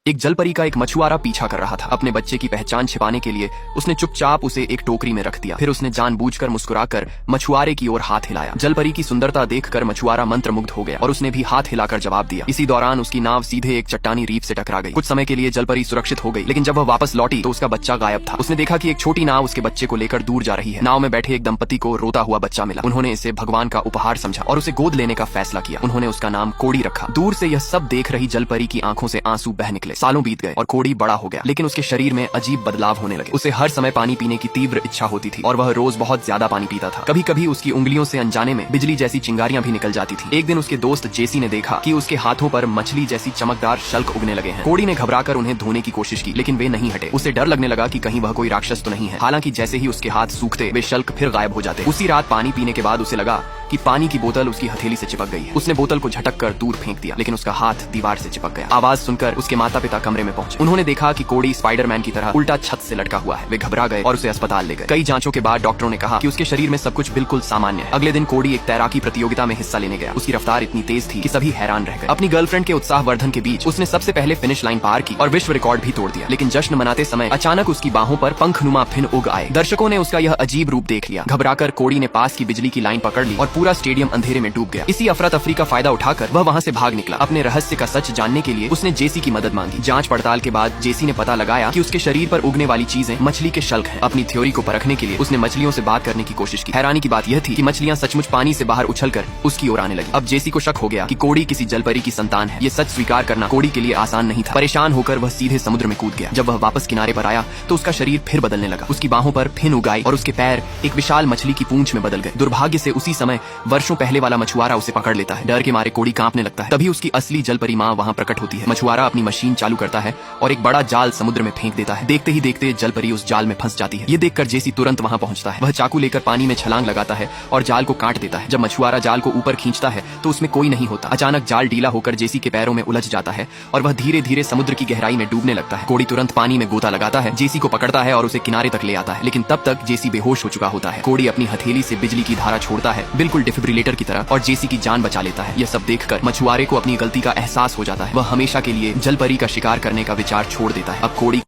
एक जलपरी का एक मछुआरा पीछा कर रहा था। अपने बच्चे की पहचान छिपाने के लिए उसने चुपचाप उसे एक टोकरी में रख दिया। फिर उसने जानबूझकर मुस्कुराकर मछुआरे की ओर हाथ हिलाया। जलपरी की सुंदरता देखकर मछुआरा मंत्रमुग्ध हो गया और उसने भी हाथ हिलाकर जवाब दिया। इसी दौरान उसकी नाव सीधे एक चट्टानी रीफ से टकरा गई। कुछ समय के लिए जलपरी सुरक्षित हो गई, लेकिन जब वह वापस लौटी तो उसका बच्चा गायब था। उसने देखा कि एक छोटी नाव उसके बच्चे को लेकर दूर जा रही है। नाव में बैठे एक दंपति को रोता हुआ बच्चा मिला। उन्होंने इसे भगवान का उपहार समझा और उसे गोद लेने का फैसला किया। उन्होंने उसका नाम कोड़ी रखा। दूर से यह सब देख रही जलपरी की आंखों से आंसू बह निकले। सालों बीत गए और कोड़ी बड़ा हो गया, लेकिन उसके शरीर में अजीब बदलाव होने लगे। उसे हर समय पानी पीने की तीव्र इच्छा होती थी और वह रोज बहुत ज्यादा पानी पीता था। कभी कभी उसकी उंगलियों से अनजाने में बिजली जैसी चिंगारियां भी निकल जाती थी। एक दिन उसके दोस्त जेसी ने देखा कि उसके हाथों पर मछली जैसी चमकदार शल्क उगने लगे हैं। कोड़ी ने घबराकर उन्हें धोने की कोशिश की, लेकिन वे नहीं हटे। उसे डर लगने लगा कि कहीं वह कोई राक्षस तो नहीं है। हालांकि जैसे ही उसके हाथ सूखते वे शल्क फिर गायब हो जाते। उसी रात पानी पीने के बाद उसे लगा कि पानी की बोतल उसकी हथेली से चिपक गई है। उसने बोतल को झटक कर दूर फेंक दिया, लेकिन उसका हाथ दीवार से चिपक गया। आवाज सुनकर उसके माता पिता कमरे में पहुंचे। उन्होंने देखा कि कोड़ी स्पाइडरमैन की तरह उल्टा छत से लटका हुआ है। वे घबरा गए और उसे अस्पताल ले गए। कई जांचों के बाद डॉक्टरों ने कहा कि उसके शरीर में सब कुछ बिल्कुल सामान्य है। अगले दिन कोड़ी एक तैराकी प्रतियोगिता में हिस्सा लेने गया। उसकी रफ्तार इतनी तेज थी कि सभी हैरान रह गए। अपनी गर्लफ्रेंड के उत्साहवर्धन के बीच उसने सबसे पहले फिनिश लाइन पार की और विश्व रिकॉर्ड भी तोड़ दिया। लेकिन जश्न मनाते समय अचानक उसकी बाहों पर पंखनुमा फिन उग आए। दर्शकों ने उसका यह अजीब रूप देख लिया। घबराकर कोड़ी ने पास की बिजली की लाइन पकड़ ली और पूरा स्टेडियम अंधेरे में डूब गया। इसी अफरा तफरी का फायदा उठाकर वह वहां से भाग निकला। अपने रहस्य का सच जानने के लिए उसने जेसी की मदद मांगी। जांच पड़ताल के बाद जेसी ने पता लगाया कि उसके शरीर पर उगने वाली चीजें मछली के शल्क हैं। अपनी थ्योरी को परखने के लिए उसने मछलियों से बात करने की कोशिश की। हैरानी की बात यह थी कि मछलियां सचमुच पानी से बाहर उछलकर उसकी ओर आने लगी। अब जेसी को शक हो गया कि कोड़ी किसी जलपरी की संतान है। ये सच स्वीकार करना कोड़ी के लिए आसान नहीं था। परेशान होकर वह सीधे समुद्र में कूद गया। जब वह वापस किनारे पर आया तो उसका शरीर फिर बदलने लगा। उसकी बाहों पर फिन उगाई और उसके पैर एक विशाल मछली की पूंछ में बदल गए। दुर्भाग्य से उसी समय वर्षों पहले वाला मछुआरा उसे पकड़ लेता है। डर के मारे कोड़ी कांपने लगता है। तभी उसकी असली जलपरी माँ वहाँ प्रकट होती है। मछुआरा अपनी मशीन चालू करता है और एक बड़ा जाल समुद्र में फेंक देता है। देखते ही देखते जलपरी उस जाल में फंस जाती है। ये देखकर जेसी तुरंत वहाँ पहुँचता है। वह चाकू लेकर पानी में छलांग लगाता है और जाल को काट देता है। जब मछुआरा जाल को ऊपर खींचता है तो उसमें कोई नहीं होता। अचानक जाल ढीला होकर जेसी के पैरों में उलझ जाता है और वह धीरे धीरे समुद्र की गहराई में डूबने लगता है। कोड़ी तुरंत पानी में गोता लगाता है, जेसी को पकड़ता है और उसे किनारे तक ले आता है। लेकिन तब तक जेसी बेहोश हो चुका होता है। कोड़ी अपनी हथेली से बिजली की धारा छोड़ता है, बिल्कुल डिफिब्रिलेटर की तरह, और जेसी की जान बचा लेता है। यह सब देखकर मछुआरे को अपनी गलती का एहसास हो जाता है। वह हमेशा के लिए जलपरी का शिकार करने का विचार छोड़ देता है। अब कोड़ी